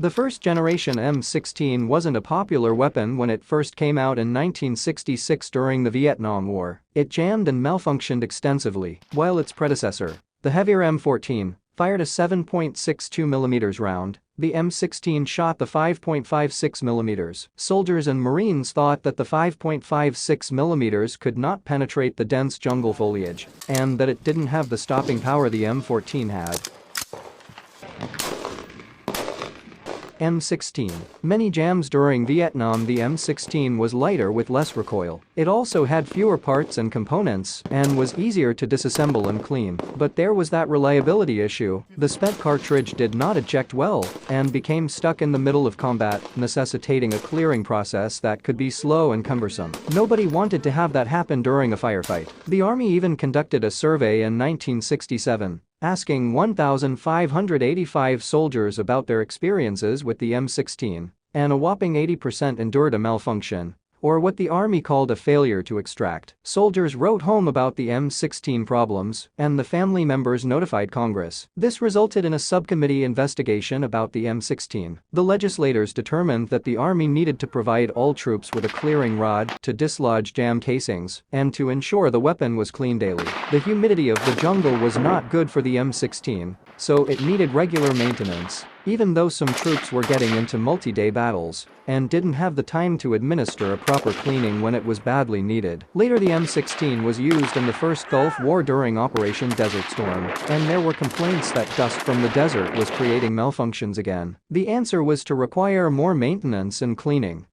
The first generation M16 wasn't a popular weapon when it first came out in 1966 during the Vietnam War. It jammed and malfunctioned extensively, while its predecessor, the heavier M14, fired a 7.62mm round. The M16 shot the 5.56mm. Soldiers and Marines thought that the 5.56mm could not penetrate the dense jungle foliage, and that it didn't have the stopping power the M14 had. M16. Many jams during Vietnam. The M16 was lighter with less recoil. It also had fewer parts and components and was easier to disassemble and clean. But there was that reliability issue. The spent cartridge did not eject well and became stuck in the middle of combat, necessitating a clearing process that could be slow and cumbersome. Nobody wanted to have that happen during a firefight. The Army even conducted a survey in 1967. Asking 1,585 soldiers about their experiences with the M16, and a whopping 80% endured a malfunction, or what the Army called a failure to extract. Soldiers wrote home about the M16 problems, and the family members notified Congress. This resulted in a subcommittee investigation about the M16. The legislators determined that the Army needed to provide all troops with a clearing rod to dislodge jam casings and to ensure the weapon was cleaned daily. The humidity of the jungle was not good for the M16, so it needed regular maintenance. Even though some troops were getting into multi-day battles and didn't have the time to administer a proper cleaning when it was badly needed. Later the M16 was used in the first Gulf War during Operation Desert Storm, and there were complaints that dust from the desert was creating malfunctions again. The answer was to require more maintenance and cleaning.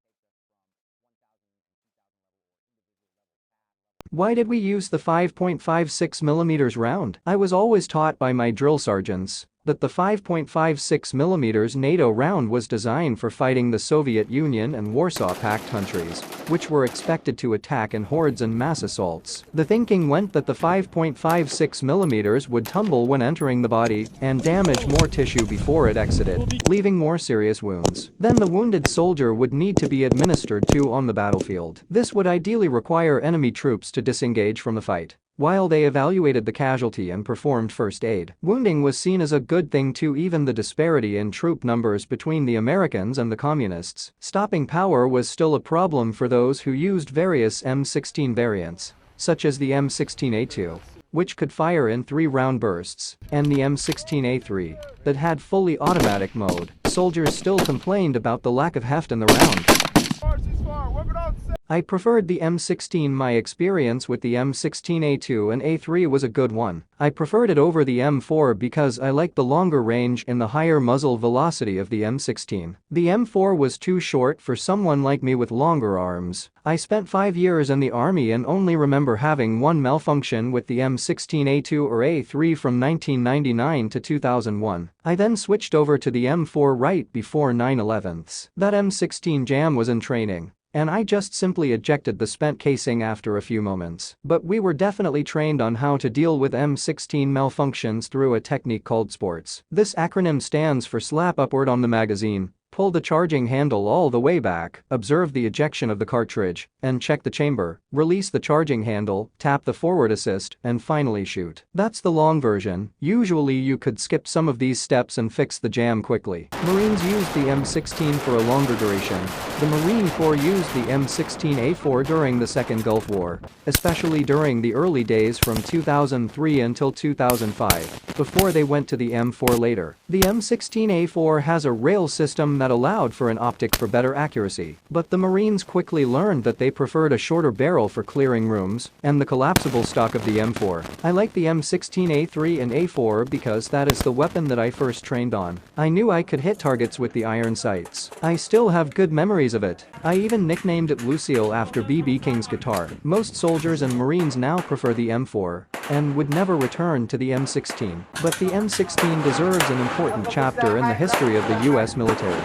Why did we use the 5.56mm round? I was always taught by my drill sergeants that the 5.56mm NATO round was designed for fighting the Soviet Union and Warsaw Pact countries, which were expected to attack in hordes and mass assaults. The thinking went that the 5.56mm would tumble when entering the body and damage more tissue before it exited, leaving more serious wounds. Then the wounded soldier would need to be administered to on the battlefield. This would ideally require enemy troops to disengage from the fight while they evaluated the casualty and performed first aid. Wounding was seen as a good thing too. Even the disparity in troop numbers between the Americans and the communists. Stopping power was still a problem for those who used various M16 variants, such as the M16A2, which could fire in 3-round bursts, and the M16A3, that had fully automatic mode. Soldiers still complained about the lack of heft in the round. I preferred the M16. My experience with the M16A2 and A3 was a good one. I preferred it over the M4 because I liked the longer range and the higher muzzle velocity of the M16. The M4 was too short for someone like me with longer arms. I spent 5 years in the Army and only remember having one malfunction with the M16A2 or A3 from 1999 to 2001. I then switched over to the M4 right before 9/11. That M16 jam was in training, and I just simply ejected the spent casing after a few moments. But we were definitely trained on how to deal with M16 malfunctions through a technique called sports. This acronym stands for slap upward on the magazine, pull the charging handle all the way back, observe the ejection of the cartridge, and check the chamber, release the charging handle, tap the forward assist, and finally shoot. That's the long version. Usually you could skip some of these steps and fix the jam quickly. Marines used the M16 for a longer duration. The Marine Corps used the M16A4 during the Second Gulf War, especially during the early days from 2003 until 2005, before they went to the M4 later. The M16A4 has a rail system that allowed for an optic for better accuracy, but the Marines quickly learned that they preferred a shorter barrel for clearing rooms and the collapsible stock of the M4. I like the M16A3 and A4 because that is the weapon that I first trained on. I knew I could hit targets with the iron sights. I still have good memories of it. I even nicknamed it Lucille after B.B. King's guitar. Most soldiers and Marines now prefer the M4 and would never return to the M16. But the M16 deserves an important chapter in the history of the US military.